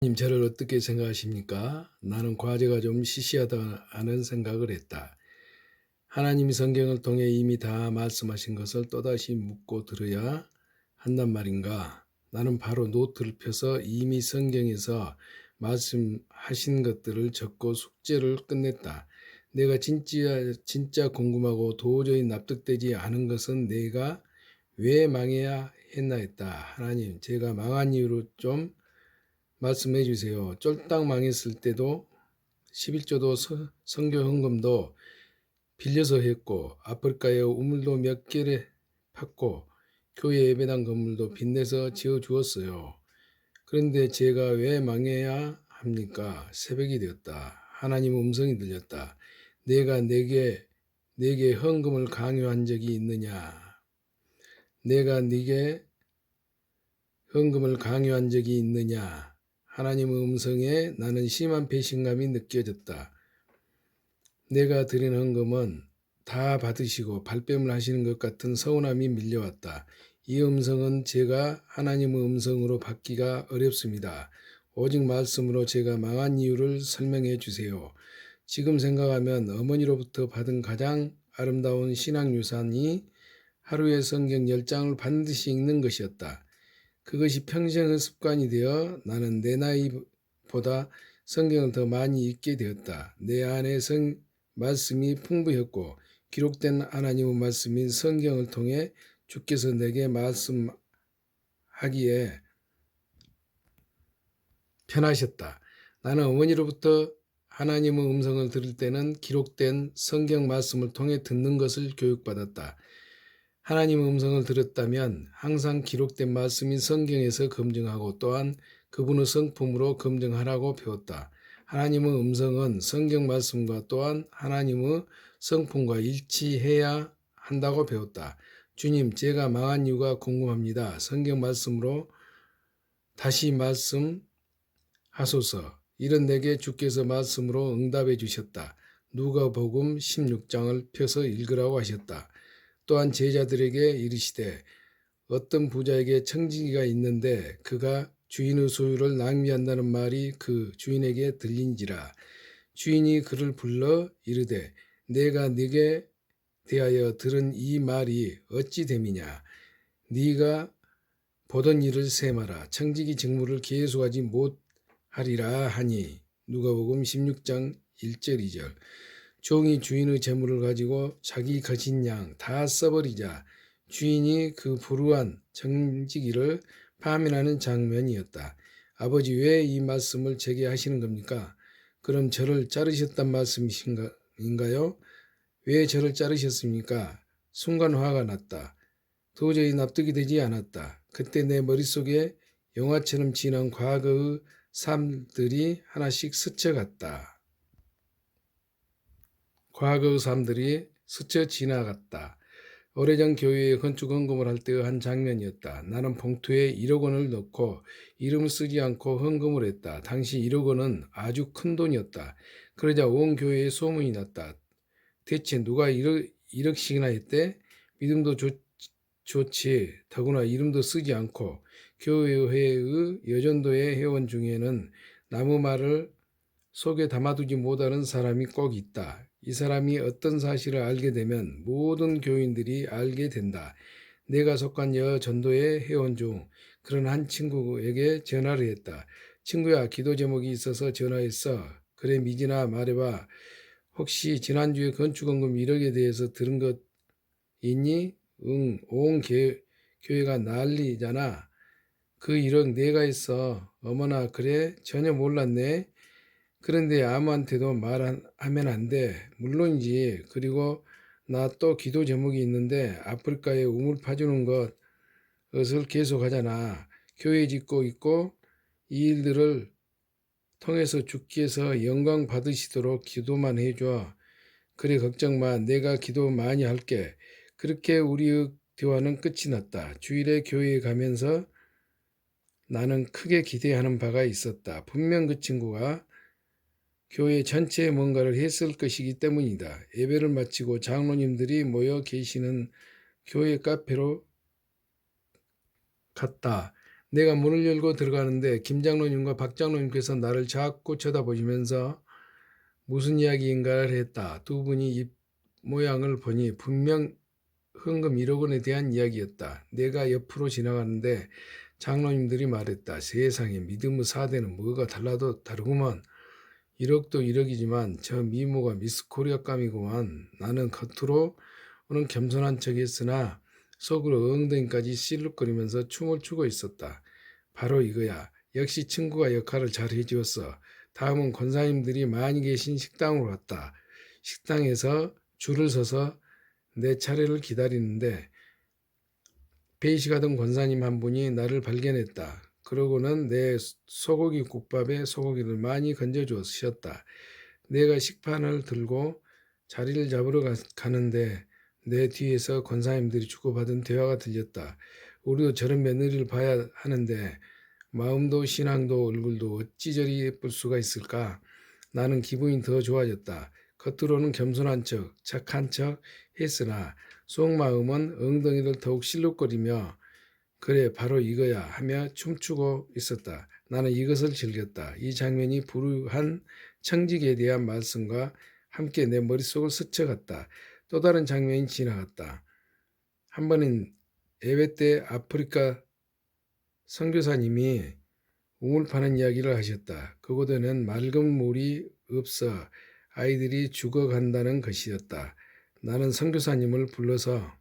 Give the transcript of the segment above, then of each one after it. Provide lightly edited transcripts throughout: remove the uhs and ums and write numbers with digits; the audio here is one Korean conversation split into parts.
님 저를 어떻게 생각하십니까? 나는 과제가 좀 시시하다는 생각을 했다. 하나님이 성경을 통해 이미 다 말씀하신 것을 또다시 묻고 들어야 한단 말인가? 나는 바로 노트를 펴서 이미 성경에서 말씀하신 것들을 적고 숙제를 끝냈다. 내가 진짜 궁금하고 도저히 납득되지 않은 것은 내가 왜 망해야 했나 했다. 하나님, 제가 망한 이유를 좀 말씀해 주세요. 쫄딱 망했을 때도 11조도 선교 헌금도 빌려서 했고 아프리카에 우물도 몇 개를 팠고 교회 예배당 건물도 빚내서 지어 주었어요. 그런데 제가 왜 망해야 합니까? 새벽이 되었다. 하나님 음성이 들렸다. 내가 내게 헌금을 강요한 적이 있느냐? 내가 네게 헌금을 강요한 적이 있느냐? 하나님의 음성에 나는 심한 배신감이 느껴졌다. 내가 드린 헌금은 다 받으시고 발뺌을 하시는 것 같은 서운함이 밀려왔다. 이 음성은 제가 하나님의 음성으로 받기가 어렵습니다. 오직 말씀으로 제가 망한 이유를 설명해 주세요. 지금 생각하면 어머니로부터 받은 가장 아름다운 신앙유산이 하루에 성경 10장을 반드시 읽는 것이었다. 그것이 평생의 습관이 되어 나는 내 나이보다 성경을 더 많이 읽게 되었다. 내 안에 말씀이 풍부했고 기록된 하나님의 말씀인 성경을 통해 주께서 내게 말씀하기에 편하셨다. 나는 어머니로부터 하나님의 음성을 들을 때는 기록된 성경 말씀을 통해 듣는 것을 교육받았다. 하나님의 음성을 들었다면 항상 기록된 말씀인 성경에서 검증하고 또한 그분의 성품으로 검증하라고 배웠다. 하나님의 음성은 성경 말씀과 또한 하나님의 성품과 일치해야 한다고 배웠다. 주님, 제가 망한 이유가 궁금합니다. 성경 말씀으로 다시 말씀하소서. 이런 내게 주께서 말씀으로 응답해 주셨다. 누가복음 16장을 펴서 읽으라고 하셨다. 또한 제자들에게 이르시되 어떤 부자에게 청지기가 있는데 그가 주인의 소유를 낭비한다는 말이 그 주인에게 들린지라. 주인이 그를 불러 이르되 내가 네게 대하여 들은 이 말이 어찌 됨이냐. 네가 보던 일을 세마라. 청지기 직무를 계속하지 못하리라 하니. 누가복음 16장 1절 2절. 종이 주인의 재물을 가지고 자기 가진 양 다 써버리자 주인이 그 불우한 청지기를 파면하는 장면이었다. 아버지, 왜 이 말씀을 제게 하시는 겁니까? 그럼 저를 자르셨단 말씀이신가요? 왜 저를 자르셨습니까? 순간 화가 났다. 도저히 납득이 되지 않았다. 그때 내 머릿속에 영화처럼 지난 과거의 삶들이 하나씩 스쳐갔다. 과거의 삶들이 스쳐 지나갔다. 오래전 교회에 건축 헌금을 할 때의 한 장면이었다. 나는 봉투에 1억 원을 넣고 이름을 쓰지 않고 헌금을 했다. 당시 1억 원은 아주 큰 돈이었다. 그러자 온 교회에 소문이 났다. 대체 누가 1억씩이나 했대? 믿음도 좋지. 더구나 이름도 쓰지 않고 교회의 여전도의 회원 중에는 나무 말을 속에 담아두지 못하는 사람이 꼭 있다. 이 사람이 어떤 사실을 알게 되면 모든 교인들이 알게 된다. 내가 속한 여전도의 회원 중 그런 한 친구에게 전화를 했다. 친구야, 기도 제목이 있어서 전화했어. 그래, 미진아, 말해봐. 혹시 지난주에 건축원금 1억에 대해서 들은 것 있니? 응, 온 교회가 난리잖아. 그 1억 내가 했어. 어머나, 그래? 전혀 몰랐네. 그런데 아무한테도 말하면 안 돼. 물론이지. 그리고 나 또 기도 제목이 있는데 아프리카에 우물 파주는 것을 계속 하잖아. 교회 짓고 있고 이 일들을 통해서 주께서 영광 받으시도록 기도만 해줘. 그래, 걱정 마. 내가 기도 많이 할게. 그렇게 우리의 대화는 끝이 났다. 주일에 교회에 가면서 나는 크게 기대하는 바가 있었다. 분명 그 친구가 교회 전체에 뭔가를 했을 것이기 때문이다. 예배를 마치고 장로님들이 모여 계시는 교회 카페로 갔다. 내가 문을 열고 들어가는데 김장로님과 박장로님께서 나를 자꾸 쳐다보시면서 무슨 이야기인가를 했다. 두 분이 입 모양을 보니 분명 헌금 1억 원에 대한 이야기였다. 내가 옆으로 지나가는데 장로님들이 말했다. 세상에 믿음의 사대는 뭐가 달라도 다르구먼. 1억도 1억이지만 저 미모가 미스 코리아감이구만. 나는 겉으로는 겸손한 척했으나 속으로 엉덩이까지 실룩거리면서 춤을 추고 있었다. 바로 이거야. 역시 친구가 역할을 잘 해주었어. 다음은 권사님들이 많이 계신 식당으로 갔다. 식당에서 줄을 서서 내 차례를 기다리는데 배식하던 권사님 한 분이 나를 발견했다. 그러고는 내 소고기 국밥에 소고기를 많이 건져 주셨다. 내가 식판을 들고 자리를 잡으러 가는데 내 뒤에서 권사님들이 주고받은 대화가 들렸다. 우리도 저런 며느리를 봐야 하는데 마음도 신앙도 얼굴도 어찌 저리 예쁠 수가 있을까? 나는 기분이 더 좋아졌다. 겉으로는 겸손한 척, 착한 척 했으나 속마음은 엉덩이를 더욱 실룩거리며 그래 바로 이거야 하며 춤추고 있었다. 나는 이것을 즐겼다. 이 장면이 불우한 청직에 대한 말씀과 함께 내 머릿속을 스쳐갔다. 또 다른 장면이 지나갔다. 한 번은 예배 때 아프리카 선교사님이 우물 파는 이야기를 하셨다. 그곳에는 맑은 물이 없어 아이들이 죽어간다는 것이었다. 나는 선교사님을 불러서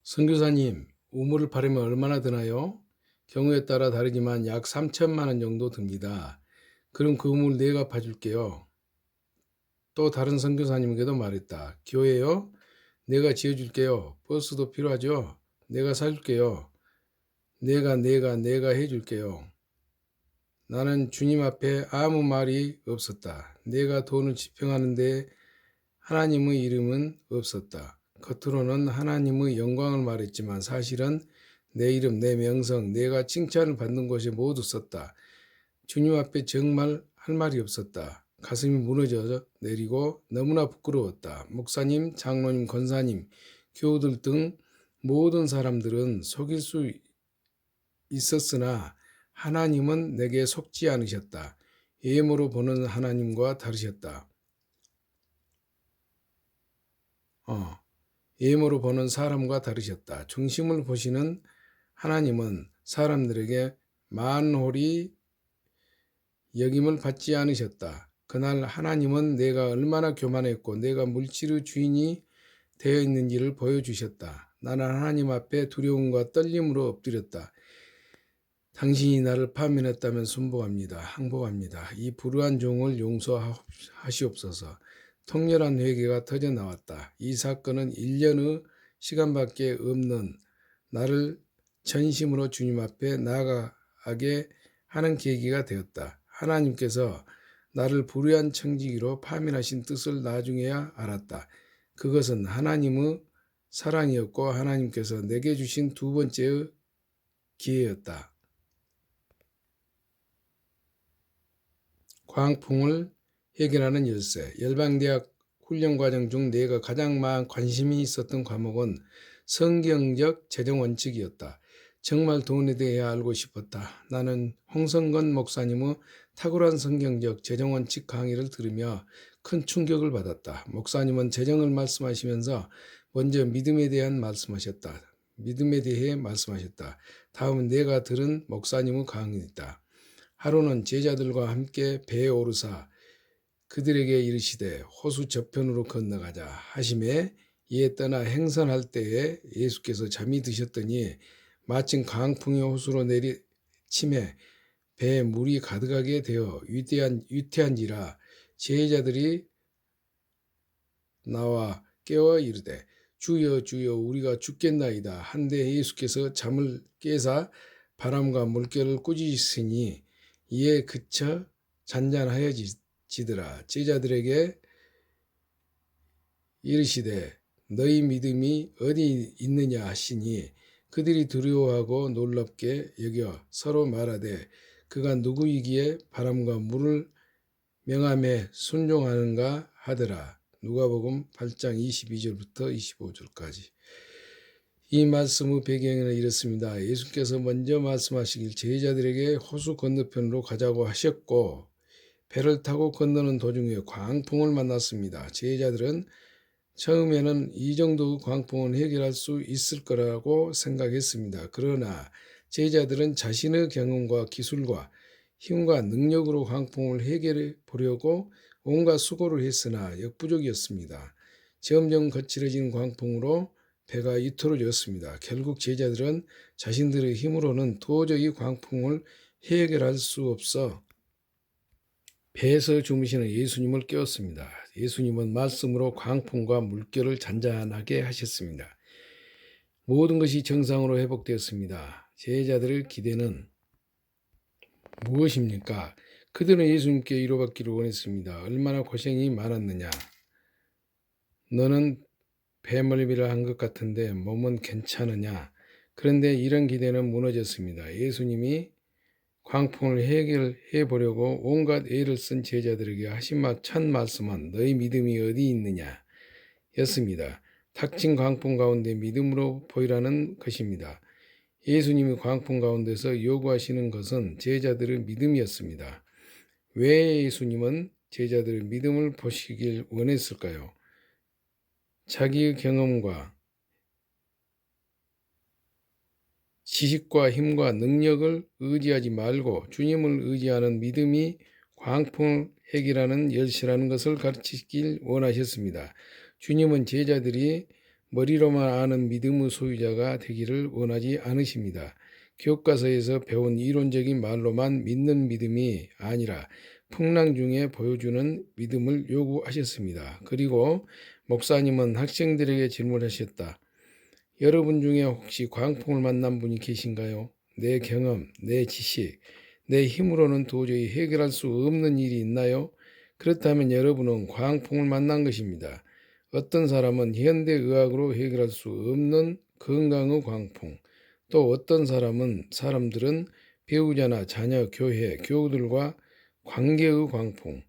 선교사님, 우물을 파려면 얼마나 드나요? 경우에 따라 다르지만 약 3천만 원 정도 듭니다. 그럼 그 우물 내가 파줄게요. 또 다른 선교사님에게도 말했다. 교회요? 내가 지어줄게요. 버스도 필요하죠? 내가 사줄게요. 내가 해줄게요. 나는 주님 앞에 아무 말이 없었다. 내가 돈을 지평하는데 하나님의 이름은 없었다. 겉으로는 하나님의 영광을 말했지만 사실은 내 이름, 내 명성, 내가 칭찬을 받는 곳에 모두 썼다. 주님 앞에 정말 할 말이 없었다. 가슴이 무너져 내리고 너무나 부끄러웠다. 목사님, 장로님, 권사님, 교우들 등 모든 사람들은 속일 수 있었으나 하나님은 내게 속지 않으셨다. 외모로 보는 하나님과 다르셨다. 외모로 보는 사람과 다르셨다. 중심을 보시는 하나님은 사람들에게 만홀히 여김을 받지 않으셨다. 그날 하나님은 내가 얼마나 교만했고 내가 물질의 주인이 되어 있는지를 보여주셨다. 나는 하나님 앞에 두려움과 떨림으로 엎드렸다. 당신이 나를 파면했다면 순복합니다. 항복합니다. 이 불우한 종을 용서하시옵소서. 통렬한 회개가 터져나왔다. 이 사건은 1년의 시간밖에 없는 나를 전심으로 주님 앞에 나아가게 하는 계기가 되었다. 하나님께서 나를 불의한 청지기로 파면하신 뜻을 나중에야 알았다. 그것은 하나님의 사랑이었고 하나님께서 내게 주신 두 번째의 기회였다. 광풍을 해결하는 열쇠. 열방대학 훈련과정 중 내가 가장 관심이 있었던 과목은 성경적 재정원칙이었다. 정말 돈에 대해 알고 싶었다. 나는 홍성건 목사님의 탁월한 성경적 재정원칙 강의를 들으며 큰 충격을 받았다. 목사님은 재정을 말씀하시면서 먼저 믿음에 대해 말씀하셨다. 다음은 내가 들은 목사님의 강의이다. 하루는 제자들과 함께 배에 오르사 그들에게 이르시되 호수 저편으로 건너가자 하심에 이에 떠나 행선할 때에 예수께서 잠이 드셨더니 마침 강풍이 호수로 내리침에 배에 물이 가득하게 되어 위태한지라 제자들이 나와 깨워 이르되 주여 주여 우리가 죽겠나이다 한데 예수께서 잠을 깨사 바람과 물결을 꾸짖으시니 이에 그쳐 잔잔하여지더라. 제자들에게 이르시되 너희 믿음이 어디 있느냐 하시니 그들이 두려워하고 놀랍게 여겨 서로 말하되 그가 누구이기에 바람과 물을 명함에 순종하는가 하더라. 누가복음 8장 22절부터 25절까지. 이 말씀의 배경에는 이렇습니다. 예수께서 먼저 말씀하시길 제자들에게 호수 건너편으로 가자고 하셨고 배를 타고 건너는 도중에 광풍을 만났습니다. 제자들은 처음에는 이 정도의 광풍은 해결할 수 있을 거라고 생각했습니다. 그러나 제자들은 자신의 경험과 기술과 힘과 능력으로 광풍을 해결해 보려고 온갖 수고를 했으나 역부족이었습니다. 점점 거칠어진 광풍으로 배가 이토록 결국 제자들은 자신들의 힘으로는 도저히 광풍을 해결할 수 없어 배에서 주무시는 예수님을 깨웠습니다. 예수님은 말씀으로 광풍과 물결을 잔잔하게 하셨습니다. 모든 것이 정상으로 회복되었습니다. 제자들의 기대는 무엇입니까? 그들은 예수님께 위로받기를 원했습니다. 얼마나 고생이 많았느냐. 너는 배멀미를 한 것 같은데 몸은 괜찮으냐. 그런데 이런 기대는 무너졌습니다. 예수님이 광풍을 해결해 보려고 온갖 애를 쓴 제자들에게 하신 첫 말씀은 너희 믿음이 어디 있느냐 였습니다. 닥친 광풍 가운데 믿음으로 보이라는 것입니다. 예수님이 광풍 가운데서 요구하시는 것은 제자들의 믿음이었습니다. 왜 예수님은 제자들의 믿음을 보시길 원했을까요? 자기의 경험과 지식과 힘과 능력을 의지하지 말고 주님을 의지하는 믿음이 광풍을 해결하는 열쇠라는 것을 가르치길 원하셨습니다. 주님은 제자들이 머리로만 아는 믿음의 소유자가 되기를 원하지 않으십니다. 교과서에서 배운 이론적인 말로만 믿는 믿음이 아니라 풍랑 중에 보여주는 믿음을 요구하셨습니다. 그리고 목사님은 학생들에게 질문하셨다. 여러분 중에 혹시 광풍을 만난 분이 계신가요? 내 경험, 내 지식, 내 힘으로는 도저히 해결할 수 없는 일이 있나요? 그렇다면 여러분은 광풍을 만난 것입니다. 어떤 사람은 현대의학으로 해결할 수 없는 건강의 광풍, 또 어떤 사람들은 배우자나 자녀, 교회, 교우들과 관계의 광풍,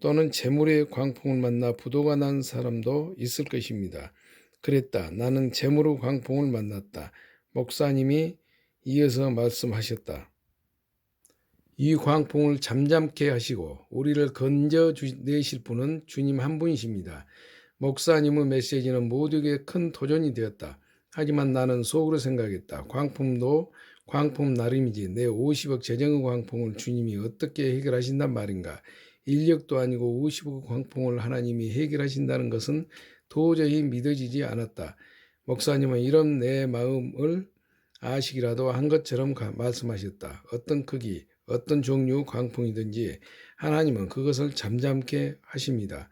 또는 재물의 광풍을 만나 부도가 난 사람도 있을 것입니다. 그랬다. 나는 재물의 광풍을 만났다. 목사님이 이어서 말씀하셨다. 이 광풍을 잠잠케 하시고 우리를 건져내실 분은 주님 한 분이십니다. 목사님의 메시지는 모두에게 큰 도전이 되었다. 하지만 나는 속으로 생각했다. 광풍도 광풍 나름이지 내 50억 재정의 광풍을 주님이 어떻게 해결하신단 말인가. 인력도 아니고 50억 광풍을 하나님이 해결하신다는 것은 도저히 믿어지지 않았다. 목사님은 이런 내 마음을 아시기라도 한 것처럼 말씀하셨다. 어떤 크기, 어떤 종류 광풍이든지 하나님은 그것을 잠잠케 하십니다.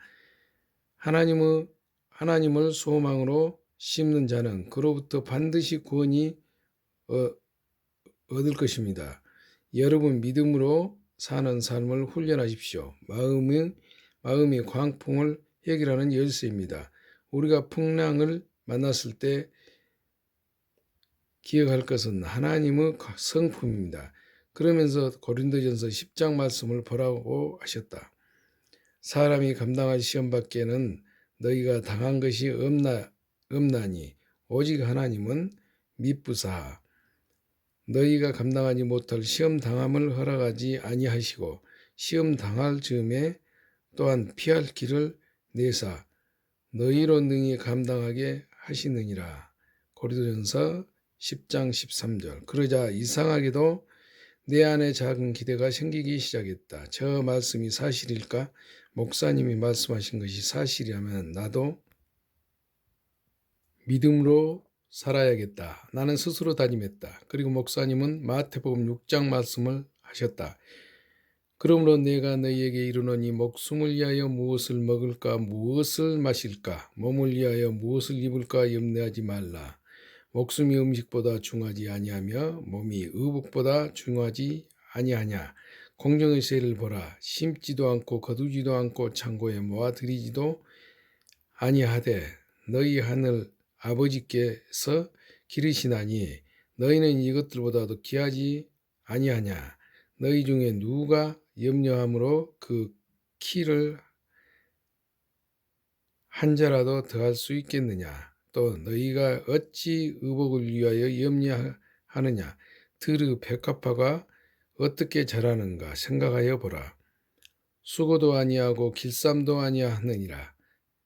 하나님을 소망으로 심는 자는 그로부터 반드시 구원이 얻을 것입니다. 여러분 믿음으로 사는 삶을 훈련하십시오. 마음이 광풍을 해결하는 열쇠입니다. 우리가 풍랑을 만났을 때 기억할 것은 하나님의 성품입니다. 그러면서 고린도전서 10장 말씀을 보라고 하셨다. 사람이 감당할 시험 밖에는 너희가 당한 것이 없나니 오직 하나님은 미쁘사 너희가 감당하지 못할 시험 당함을 허락하지 아니하시고 시험 당할 즈음에 또한 피할 길을 내사 너희로 능히 감당하게 하시느니라. 고린도전서 10장 13절. 그러자 이상하게도 내 안에 작은 기대가 생기기 시작했다. 저 말씀이 사실일까? 목사님이 말씀하신 것이 사실이라면 나도 믿음으로 살아야겠다. 나는 스스로 다짐했다. 그리고 목사님은 마태복음 6장 말씀을 하셨다. 그러므로 내가 너희에게 이르노니 목숨을 위하여 무엇을 먹을까 무엇을 마실까 몸을 위하여 무엇을 입을까 염려하지 말라. 목숨이 음식보다 중하지 아니하며 몸이 의복보다 중하지 아니하냐. 공정의 새를 보라. 심지도 않고 거두지도 않고 창고에 모아들이지도 아니하되 너희 하늘 아버지께서 기르시나니 너희는 이것들보다도 귀하지 아니하냐. 너희 중에 누가 염려함으로 그 키를 한 자라도 더할 수 있겠느냐. 또 너희가 어찌 의복을 위하여 염려하느냐. 들의 백합화가 어떻게 자라는가 생각하여 보라. 수고도 아니하고 길쌈도 아니하느니라.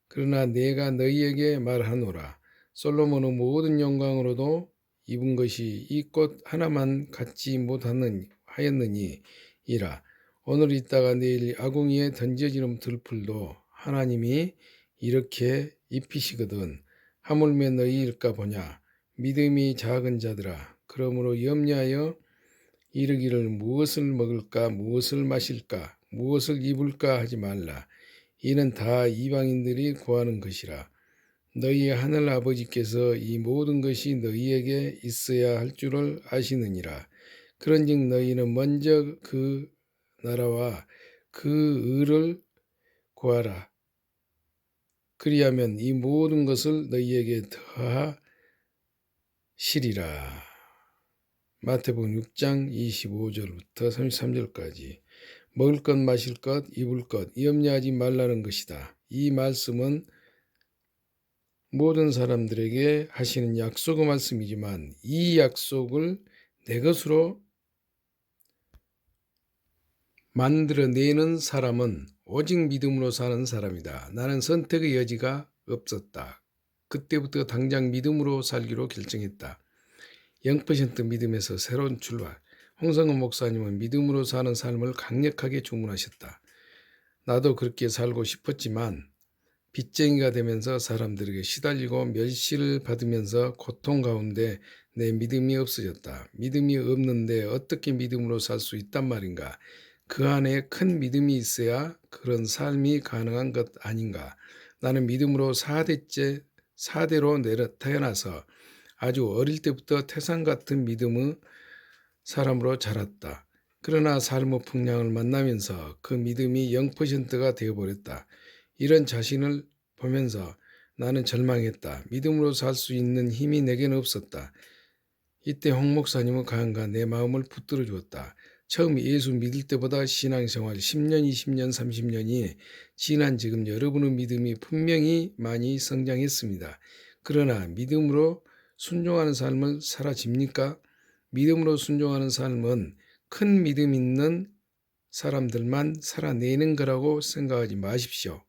그러나 내가 너희에게 말하노라. 솔로몬의 모든 영광으로도 입은 것이 이 꽃 하나만 갖지 못하였느니 이라. 오늘 있다가 내일 아궁이에 던져지는 들풀도 하나님이 이렇게 입히시거든. 하물며 너희일까 보냐. 믿음이 작은 자들아. 그러므로 염려하여 이르기를 무엇을 먹을까 무엇을 마실까 무엇을 입을까 하지 말라. 이는 다 이방인들이 구하는 것이라. 너희 하늘 아버지께서 이 모든 것이 너희에게 있어야 할 줄을 아시느니라. 그런즉 너희는 먼저 그 나라와 그 의를 구하라. 그리하면 이 모든 것을 너희에게 더하시리라. 마태복음 6장 25절부터 33절까지. 먹을 것, 마실 것, 입을 것, 염려하지 말라는 것이다. 이 말씀은 모든 사람들에게 하시는 약속의 말씀이지만 이 약속을 내 것으로 만들어내는 사람은 오직 믿음으로 사는 사람이다. 나는 선택의 여지가 없었다. 그때부터 당장 믿음으로 살기로 결정했다. 0% 믿음에서 새로운 출발. 홍성은 목사님은 믿음으로 사는 삶을 강력하게 주문하셨다. 나도 그렇게 살고 싶었지만 빚쟁이가 되면서 사람들에게 시달리고 멸시를 받으면서 고통 가운데 내 믿음이 없어졌다. 믿음이 없는데 어떻게 믿음으로 살 수 있단 말인가? 그 안에 큰 믿음이 있어야 그런 삶이 가능한 것 아닌가? 나는 믿음으로 4대로 태어나서 아주 어릴 때부터 태산 같은 믿음의 사람으로 자랐다. 그러나 삶의 풍랑을 만나면서 그 믿음이 0%가 되어버렸다. 이런 자신을 보면서 나는 절망했다. 믿음으로 살 수 있는 힘이 내게는 없었다. 이때 홍 목사님은 강한가 내 마음을 붙들어 주었다. 처음 예수 믿을 때보다 신앙생활 10년, 20년, 30년이 지난 지금 여러분의 믿음이 분명히 많이 성장했습니다. 그러나 믿음으로 순종하는 삶을 살아집니까? 믿음으로 순종하는 삶은 큰 믿음 있는 사람들만 살아내는 거라고 생각하지 마십시오.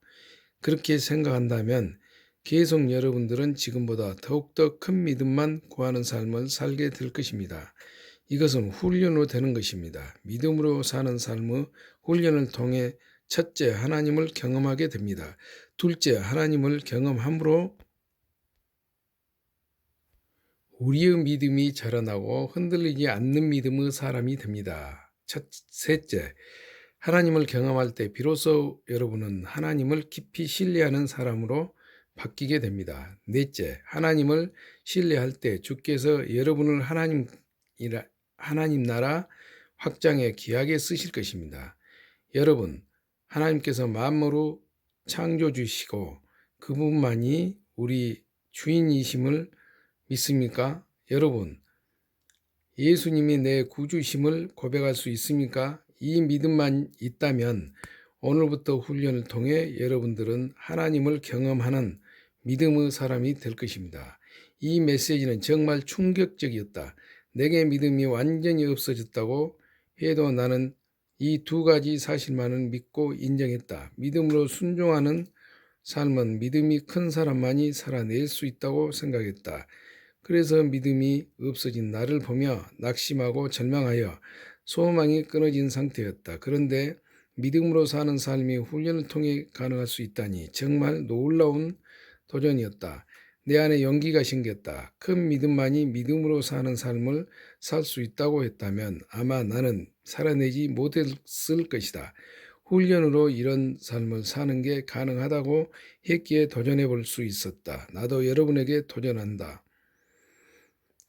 그렇게 생각한다면 계속 여러분들은 지금보다 더욱더 큰 믿음만 구하는 삶을 살게 될 것입니다. 이것은 훈련으로 되는 것입니다. 믿음으로 사는 삶의 훈련을 통해 첫째, 하나님을 경험하게 됩니다. 둘째, 하나님을 경험함으로 우리의 믿음이 자라나고 흔들리지 않는 믿음의 사람이 됩니다. 셋째, 하나님을 경험할 때 비로소 여러분은 하나님을 깊이 신뢰하는 사람으로 바뀌게 됩니다. 넷째, 하나님을 신뢰할 때 주께서 여러분을 하나님 나라 확장에 귀하게 쓰실 것입니다. 여러분, 하나님께서 만물을 창조주시고 그분만이 우리 주인이심을 믿습니까? 여러분, 예수님이 내 구주심을 고백할 수 있습니까? 이 믿음만 있다면 오늘부터 훈련을 통해 여러분들은 하나님을 경험하는 믿음의 사람이 될 것입니다. 이 메시지는 정말 충격적이었다. 내게 믿음이 완전히 없어졌다고 해도 나는 이 두 가지 사실만을 믿고 인정했다. 믿음으로 순종하는 삶은 믿음이 큰 사람만이 살아낼 수 있다고 생각했다. 그래서 믿음이 없어진 나를 보며 낙심하고 절망하여 소망이 끊어진 상태였다. 그런데 믿음으로 사는 삶이 훈련을 통해 가능할 수 있다니 정말 놀라운 도전이었다. 내 안에 용기가 생겼다. 큰 믿음만이 믿음으로 사는 삶을 살 수 있다고 했다면 아마 나는 살아내지 못했을 것이다. 훈련으로 이런 삶을 사는 게 가능하다고 했기에 도전해 볼 수 있었다. 나도 여러분에게 도전한다.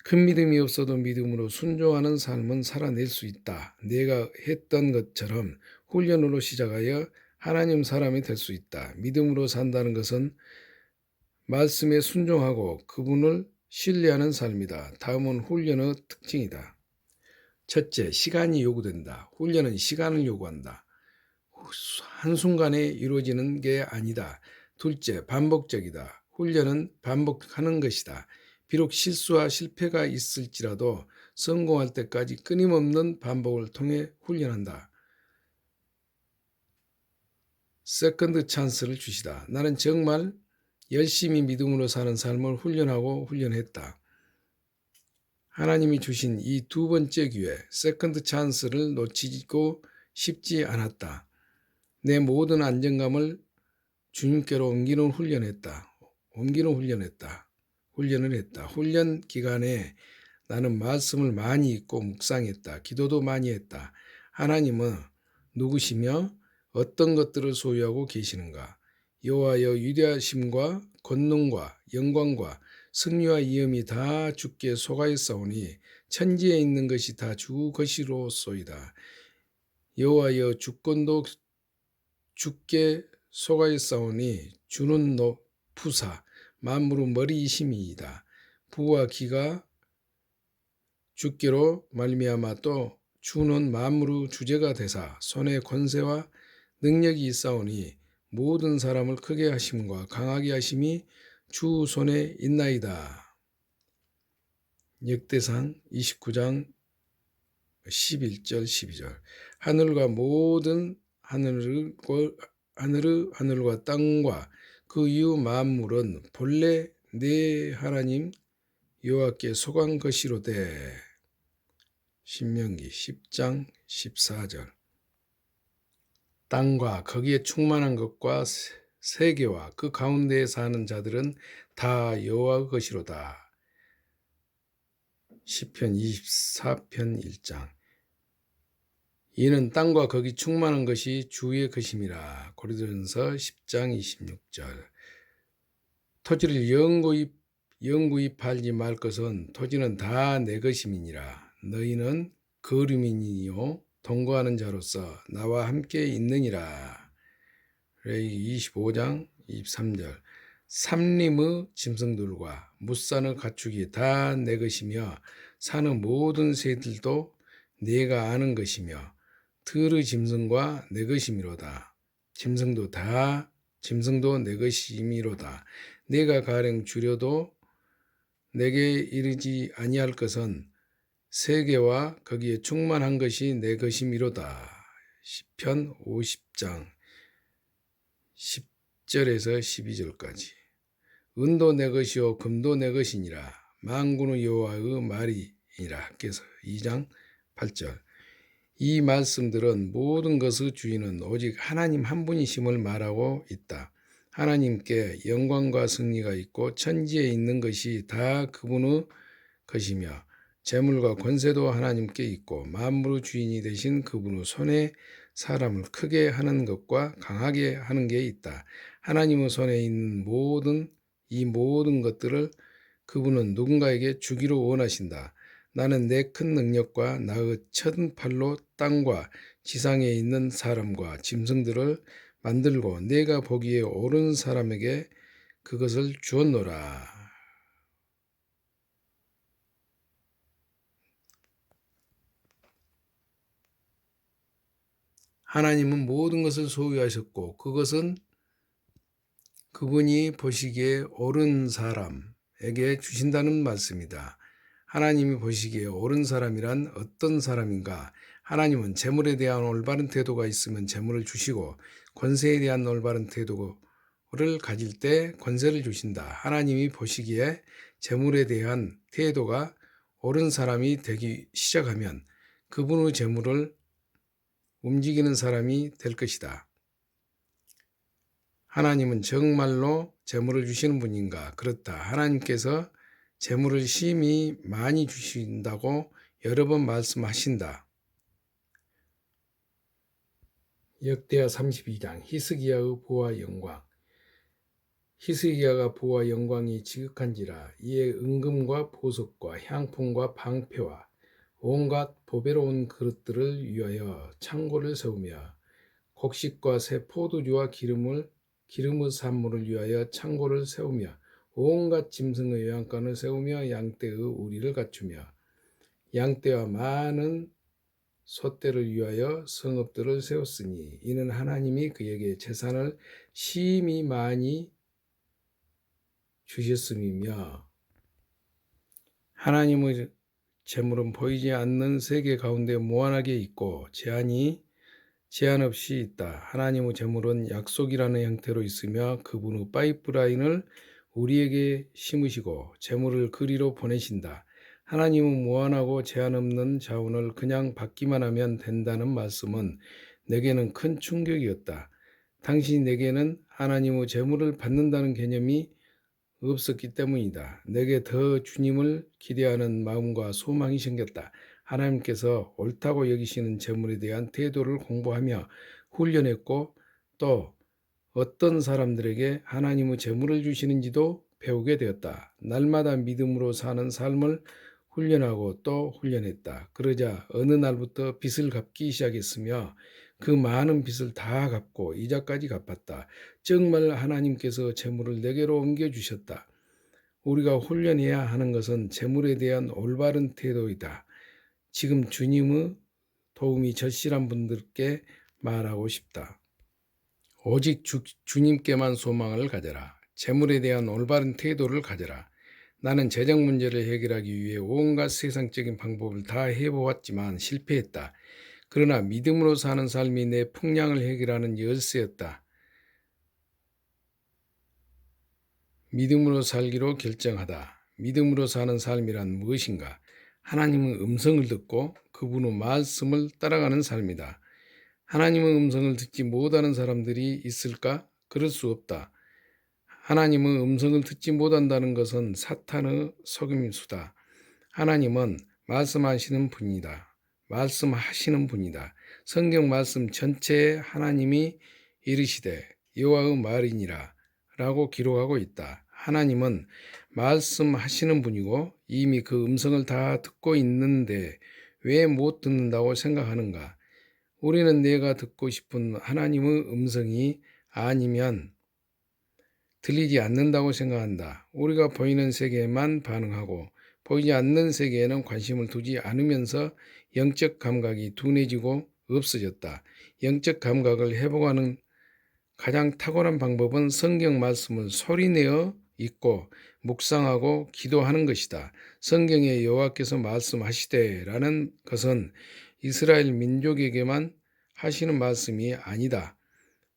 큰 믿음이 없어도 믿음으로 순종하는 삶은 살아낼 수 있다. 내가 했던 것처럼 훈련으로 시작하여 하나님 사람이 될 수 있다. 믿음으로 산다는 것은 말씀에 순종하고 그분을 신뢰하는 삶이다. 다음은 훈련의 특징이다. 첫째, 시간이 요구된다. 훈련은 시간을 요구한다. 한순간에 이루어지는 게 아니다. 둘째, 반복적이다. 훈련은 반복하는 것이다. 비록 실수와 실패가 있을지라도 성공할 때까지 끊임없는 반복을 통해 훈련한다. 세컨드 찬스를 주시다. 나는 정말 열심히 믿음으로 사는 삶을 훈련하고 훈련했다. 하나님이 주신 이 두 번째 기회, 세컨드 찬스를 놓치고 싶지 않았다. 내 모든 안정감을 주님께로 훈련을 했다. 훈련 기간에 나는 말씀을 많이 읽고 묵상했다. 기도도 많이 했다. 하나님은 누구시며 어떤 것들을 소유하고 계시는가? 여호와여, 위대하심과 권능과 영광과 승리와 위엄이 다 주께 속하였사오니 천지에 있는 것이 다 주 것이로소이다. 여호와여, 주권도 주께 속하였사오니 주는 높으사 만물의 머리이심이이다. 부와 기가 주께로 말미암아 또 주는 만물의 주제가 되사 손에 권세와 능력이 있사오니 모든 사람을 크게 하심과 강하게 하심이 주 손에 있나이다. 역대상 29장 11절 12절. 하늘과 모든 하늘과 땅과 그 이후 만물은 본래 내 하나님 여호와께 속한 것이로되. 신명기 10장 14절. 땅과 거기에 충만한 것과 세계와 그 가운데에 사는 자들은 다 여호와의 것이로다. 시편 24편 1장. 이는 땅과 거기 충만한 것이 주의 것임이라. 고린도전서 10장 26절. 토지를 영구히 팔지 말 것은 토지는 다 내 것임이니라. 너희는 거류민이요 동거하는 자로서 나와 함께 있느니라. 레위기 25장 23절. 삼림의 짐승들과 무산의 가축이 다 내 것이며 사는 모든 새들도 내가 아는 것이며 들의 짐승과 내 것이미로다. 짐승도 내 것이미로다. 내가 가령 주려도 내게 이르지 아니할 것은 세계와 거기에 충만한 것이 내 것이미로다. 시편 50장 10절에서 12절까지. 은도 내 것이요 금도 내 것이니라. 만군의 여호와의 말이니라. 그래서 2장 8절. 이 말씀들은 모든 것의 주인은 오직 하나님 한 분이심을 말하고 있다. 하나님께 영광과 승리가 있고 천지에 있는 것이 다 그분의 것이며 재물과 권세도 하나님께 있고 만물의 주인이 되신 그분의 손에 사람을 크게 하는 것과 강하게 하는 게 있다. 하나님의 손에 있는 이 모든 것들을 그분은 누군가에게 주기로 원하신다. 나는 내 큰 능력과 나의 첫 팔로 땅과 지상에 있는 사람과 짐승들을 만들고 내가 보기에 옳은 사람에게 그것을 주었노라. 하나님은 모든 것을 소유하셨고 그것은 그분이 보시기에 옳은 사람에게 주신다는 말씀이다. 하나님이 보시기에 옳은 사람이란 어떤 사람인가? 하나님은 재물에 대한 올바른 태도가 있으면 재물을 주시고 권세에 대한 올바른 태도를 가질 때 권세를 주신다. 하나님이 보시기에 재물에 대한 태도가 옳은 사람이 되기 시작하면 그분의 재물을 움직이는 사람이 될 것이다. 하나님은 정말로 재물을 주시는 분인가? 그렇다. 하나님께서 재물을 심히 많이 주신다고 여러 번 말씀하신다. 역대하 32장. 히스기야의 부와 영광. 히스기야가 부와 영광이 지극한지라. 이에 은금과 보석과 향품과 방패와 온갖 보배로운 그릇들을 위하여 창고를 세우며 곡식과 새 포도주와 기름의 산물을 위하여 창고를 세우며 온갖 짐승의 요양간을 세우며 양떼의 우리를 갖추며 양떼와 많은 소떼를 위하여 성읍들을 세웠으니 이는 하나님이 그에게 재산을 심히 많이 주셨음이며 하나님의 재물은 보이지 않는 세계 가운데 무한하게 있고 제한 없이 있다. 하나님의 재물은 약속이라는 형태로 있으며 그분의 파이프라인을 우리에게 심으시고 재물을 그리로 보내신다. 하나님은 무한하고 제한 없는 자원을 그냥 받기만 하면 된다는 말씀은 내게는 큰 충격이었다. 당시 내게는 하나님의 재물을 받는다는 개념이 없었기 때문이다. 내게 더 주님을 기대하는 마음과 소망이 생겼다. 하나님께서 옳다고 여기시는 재물에 대한 태도를 공부하며 훈련했고 또 어떤 사람들에게 하나님의 재물을 주시는지도 배우게 되었다. 날마다 믿음으로 사는 삶을 훈련하고 또 훈련했다. 그러자 어느 날부터 빚을 갚기 시작했으며 그 많은 빚을 다 갚고 이자까지 갚았다. 정말 하나님께서 재물을 내게로 옮겨주셨다. 우리가 훈련해야 하는 것은 재물에 대한 올바른 태도이다. 지금 주님의 도움이 절실한 분들께 말하고 싶다. 오직 주님께만 소망을 가져라. 재물에 대한 올바른 태도를 가져라. 나는 재정 문제를 해결하기 위해 온갖 세상적인 방법을 다 해보았지만 실패했다. 그러나 믿음으로 사는 삶이 내 풍량을 해결하는 열쇠였다. 믿음으로 살기로 결정하다. 믿음으로 사는 삶이란 무엇인가? 하나님의 음성을 듣고 그분의 말씀을 따라가는 삶이다. 하나님의 음성을 듣지 못하는 사람들이 있을까? 그럴 수 없다. 하나님의 음성을 듣지 못한다는 것은 사탄의 속임수다. 하나님은 말씀하시는 분이다. 말씀하시는 분이다. 성경 말씀 전체에 하나님이 이르시되 여호와의 말이니라 라고 기록하고 있다. 하나님은 말씀하시는 분이고 이미 그 음성을 다 듣고 있는데 왜 못 듣는다고 생각하는가? 우리는 내가 듣고 싶은 하나님의 음성이 아니면 들리지 않는다고 생각한다. 우리가 보이는 세계에만 반응하고 보이지 않는 세계에는 관심을 두지 않으면서 영적 감각이 둔해지고 없어졌다. 영적 감각을 회복하는 가장 탁월한 방법은 성경 말씀을 소리내어 읽고 묵상하고 기도하는 것이다. 성경에 여호와께서 말씀하시되라는 것은 이스라엘 민족에게만 하시는 말씀이 아니다.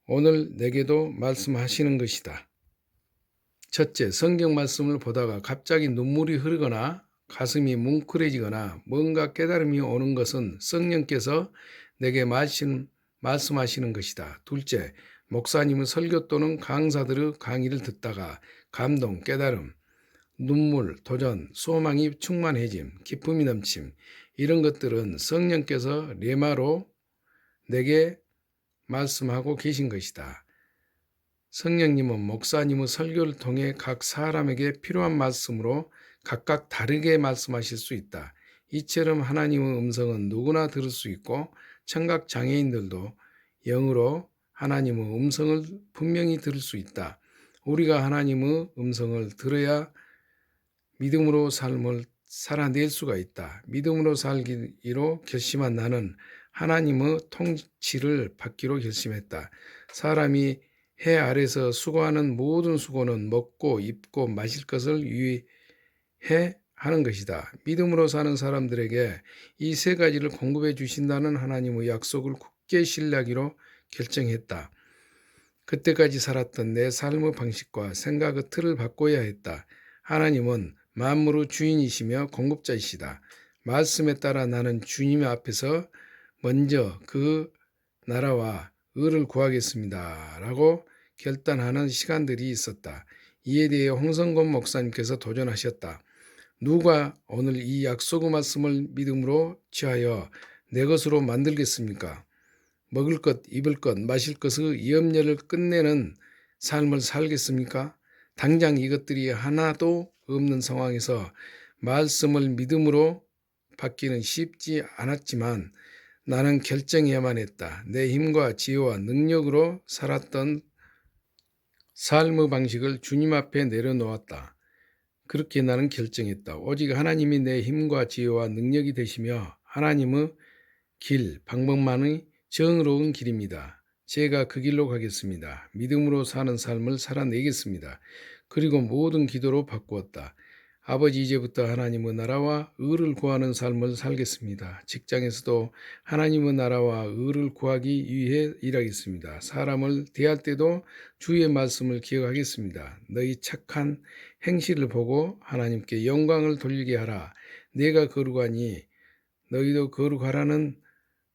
오늘 내게도 말씀하시는 것이다. 첫째, 성경 말씀을 보다가 갑자기 눈물이 흐르거나 가슴이 뭉클해지거나 뭔가 깨달음이 오는 것은 성령께서 내게 말씀하시는 것이다. 둘째, 목사님의 설교 또는 강사들의 강의를 듣다가 감동, 깨달음, 눈물, 도전, 소망이 충만해짐, 기쁨이 넘침 이런 것들은 성령께서 레마로 내게 말씀하고 계신 것이다. 성령님은 목사님의 설교를 통해 각 사람에게 필요한 말씀으로 각각 다르게 말씀하실 수 있다. 이처럼 하나님의 음성은 누구나 들을 수 있고 청각 장애인들도 영으로 하나님의 음성을 분명히 들을 수 있다. 우리가 하나님의 음성을 들어야 믿음으로 삶을 살아낼 수가 있다. 믿음으로 살기로 결심한 나는 하나님의 통치를 받기로 결심했다. 사람이 해 아래서 수고하는 모든 수고는 먹고 입고 마실 것을 위해 하는 것이다. 믿음으로 사는 사람들에게 이 세 가지를 공급해 주신다는 하나님의 약속을 굳게 신뢰하기로 결정했다. 그때까지 살았던 내 삶의 방식과 생각의 틀을 바꿔야 했다. 하나님은 만물의 주인이시며 공급자이시다. 말씀에 따라 나는 주님 앞에서 먼저 그 나라와 의를 구하겠습니다. 라고 결단하는 시간들이 있었다. 이에 대해 홍성곤 목사님께서 도전하셨다. 누가 오늘 이 약속의 말씀을 믿음으로 취하여 내 것으로 만들겠습니까? 먹을 것, 입을 것, 마실 것의 염려를 끝내는 삶을 살겠습니까? 당장 이것들이 하나도 없는 상황에서 말씀을 믿음으로 받기는 쉽지 않았지만 나는 결정해야만 했다. 내 힘과 지혜와 능력으로 살았던 삶의 방식을 주님 앞에 내려놓았다. 그렇게 나는 결정했다. 오직 하나님이 내 힘과 지혜와 능력이 되시며 하나님의 길, 방법만이 정의로운 길입니다. 제가 그 길로 가겠습니다. 믿음으로 사는 삶을 살아내겠습니다. 그리고 모든 기도로 바꾸었다. 아버지, 이제부터 하나님의 나라와 의를 구하는 삶을 살겠습니다. 직장에서도 하나님의 나라와 의를 구하기 위해 일하겠습니다. 사람을 대할 때도 주의 말씀을 기억하겠습니다. 너희 착한 행실을 보고 하나님께 영광을 돌리게 하라. 내가 거룩하니 너희도 거룩하라는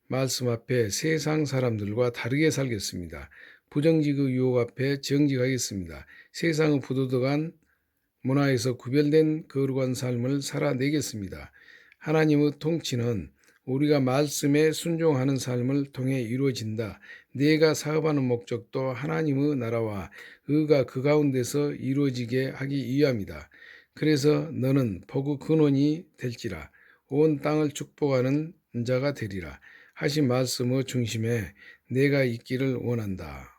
말씀 앞에 세상 사람들과 다르게 살겠습니다. 부정직의 유혹 앞에 정직하겠습니다. 세상의 부도덕한 문화에서 구별된 거룩한 삶을 살아내겠습니다. 하나님의 통치는 우리가 말씀에 순종하는 삶을 통해 이루어진다. 내가 사업하는 목적도 하나님의 나라와 의가 그 가운데서 이루어지게 하기 위함이다. 그래서 너는 복의 근원이 될지라 온 땅을 축복하는 자가 되리라 하신 말씀의 중심에 내가 있기를 원한다.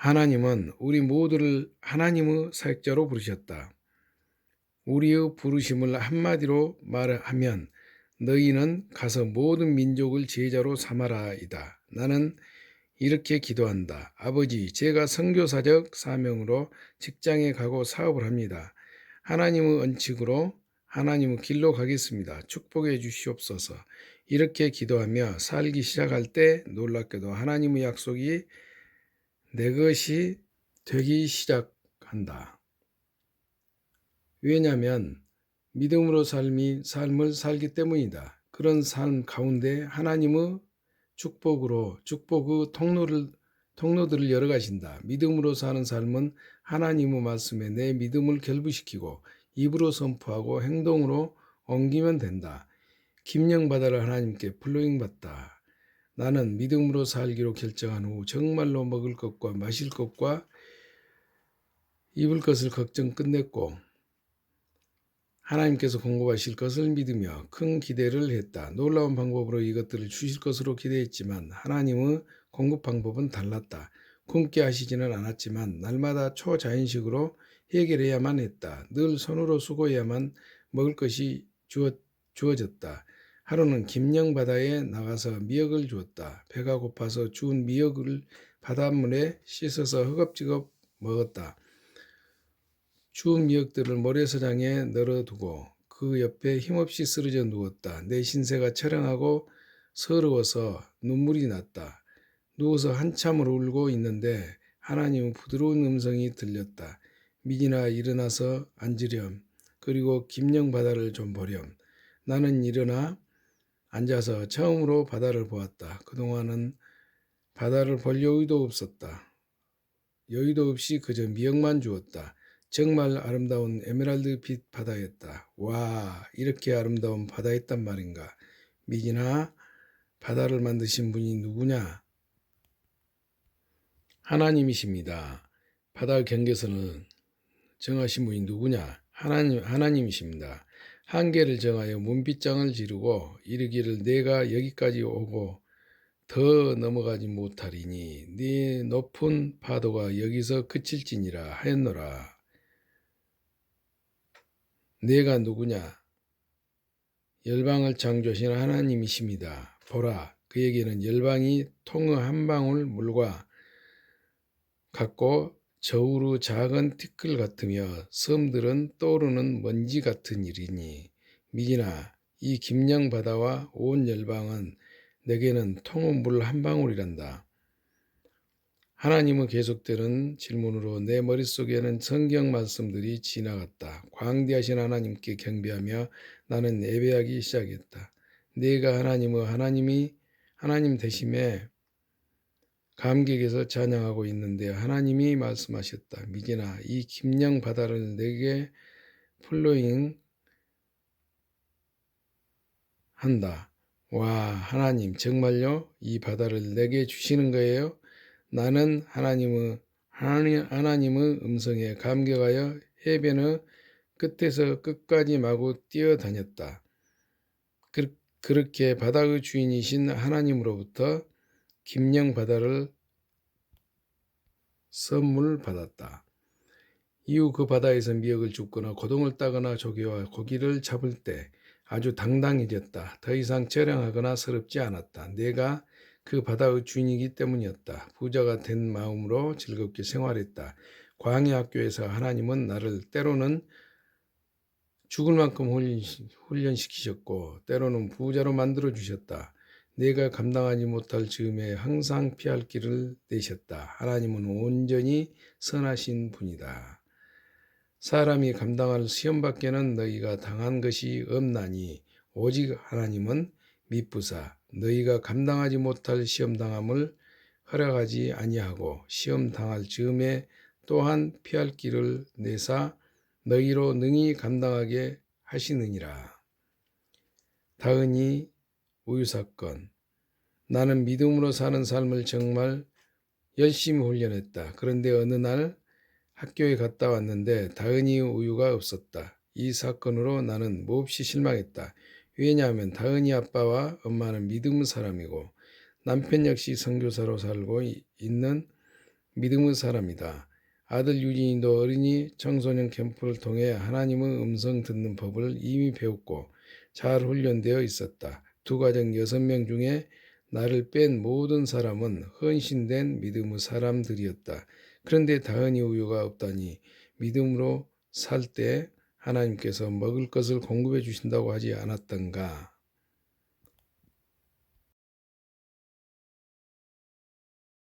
하나님은 우리 모두를 하나님의 사역자로 부르셨다. 우리의 부르심을 한마디로 말하면 너희는 가서 모든 민족을 제자로 삼아라이다. 나는 이렇게 기도한다. 아버지, 제가 선교사적 사명으로 직장에 가고 사업을 합니다. 하나님의恩칙으로 하나님의 길로 가겠습니다. 축복해 주시옵소서. 이렇게 기도하며 살기 시작할 때 놀랍게도 하나님의 약속이 내 것이 되기 시작한다. 왜냐하면 믿음으로 삶을 살기 때문이다. 그런 삶 가운데 하나님의 축복의 통로들을 열어가신다. 믿음으로 사는 삶은 하나님의 말씀에 내 믿음을 결부시키고 입으로 선포하고 행동으로 옮기면 된다. 김영바다를 하나님께 플로잉 받다. 나는 믿음으로 살기로 결정한 후 정말로 먹을 것과 마실 것과 입을 것을 걱정 끝냈고 하나님께서 공급하실 것을 믿으며 큰 기대를 했다. 놀라운 방법으로 이것들을 주실 것으로 기대했지만 하나님의 공급 방법은 달랐다. 굶게 하시지는 않았지만 날마다 초자연식으로 해결해야만 했다. 늘 손으로 수고해야만 먹을 것이 주어졌다. 하루는 김영바다에 나가서 미역을 주었다. 배가 고파서 주운 미역을 바닷물에 씻어서 허겁지겁 먹었다. 주운 미역들을 모래사장에 널어두고 그 옆에 힘없이 쓰러져 누웠다. 내 신세가 처량하고 서러워서 눈물이 났다. 누워서 한참을 울고 있는데 하나님의 부드러운 음성이 들렸다. 미진아, 일어나서 앉으렴. 그리고 김영바다를 좀 보렴. 나는 일어나 앉아서 처음으로 바다를 보았다. 그동안은 바다를 볼 여유도 없었다. 여유도 없이 그저 미역만 주었다. 정말 아름다운 에메랄드빛 바다였다. 와, 이렇게 아름다운 바다였단 말인가. 미진아, 바다를 만드신 분이 누구냐? 하나님이십니다. 바다 경계선을 정하신 분이 누구냐? 하나님이십니다. 한계를 정하여 문빗장을 지르고 이르기를 내가 여기까지 오고 더 넘어가지 못하리니 네 높은 파도가 여기서 그칠지니라 하였노라. 내가 누구냐? 열방을 창조하신 하나님이십니다. 보라, 그에게는 열방이 통의 한 방울 물과 같고 저우로 작은 티끌 같으며 섬들은 떠오르는 먼지 같은 일이니 미진아, 이 김양 바다와 온 열방은 내게는 통의 물 한 방울이란다. 하나님의 계속되는 질문으로 내 머릿속에는 성경 말씀들이 지나갔다. 광대하신 하나님께 경배하며 나는 예배하기 시작했다. 내가 하나님 되심에 감격에서 찬양하고 있는데 하나님이 말씀하셨다. 미진아, 이 김양 바다를 내게 플로잉 한다. 와, 하나님 정말요? 이 바다를 내게 주시는 거예요? 나는 하나님의 음성에 감격하여 해변의 끝에서 끝까지 마구 뛰어다녔다. 그렇게 바다의 주인이신 하나님으로부터 김영 바다를 선물 받았다. 이후 그 바다에서 미역을 줍거나 고동을 따거나 조개와 고기를 잡을 때 아주 당당해졌다. 더 이상 저량하거나 서럽지 않았다. 내가 그 바다의 주인이기 때문이었다. 부자가 된 마음으로 즐겁게 생활했다. 광야 학교에서 하나님은 나를 때로는 죽을 만큼 훈련시키셨고 때로는 부자로 만들어 주셨다. 내가 감당하지 못할 즈음에 항상 피할 길을 내셨다. 하나님은 온전히 선하신 분이다. 사람이 감당할 시험밖에는 너희가 당한 것이 없나니 오직 하나님은 미쁘사 너희가 감당하지 못할 시험당함을 허락하지 아니하고 시험 당할 즈음에 또한 피할 길을 내사 너희로 능히 감당하게 하시느니라. 다은이 우유 사건. 나는 믿음으로 사는 삶을 정말 열심히 훈련했다. 그런데 어느 날 학교에 갔다 왔는데 다은이 우유가 없었다. 이 사건으로 나는 몹시 실망했다. 왜냐하면 다은이 아빠와 엄마는 믿음의 사람이고 남편 역시 선교사로 살고 있는 믿음의 사람이다. 아들 유진이도 어린이 청소년 캠프를 통해 하나님의 음성 듣는 법을 이미 배웠고 잘 훈련되어 있었다. 두 가정 6명 중에 나를 뺀 모든 사람은 헌신된 믿음의 사람들이었다. 그런데 다은이 우유가 없다니 믿음으로 살 때 하나님께서 먹을 것을 공급해 주신다고 하지 않았던가?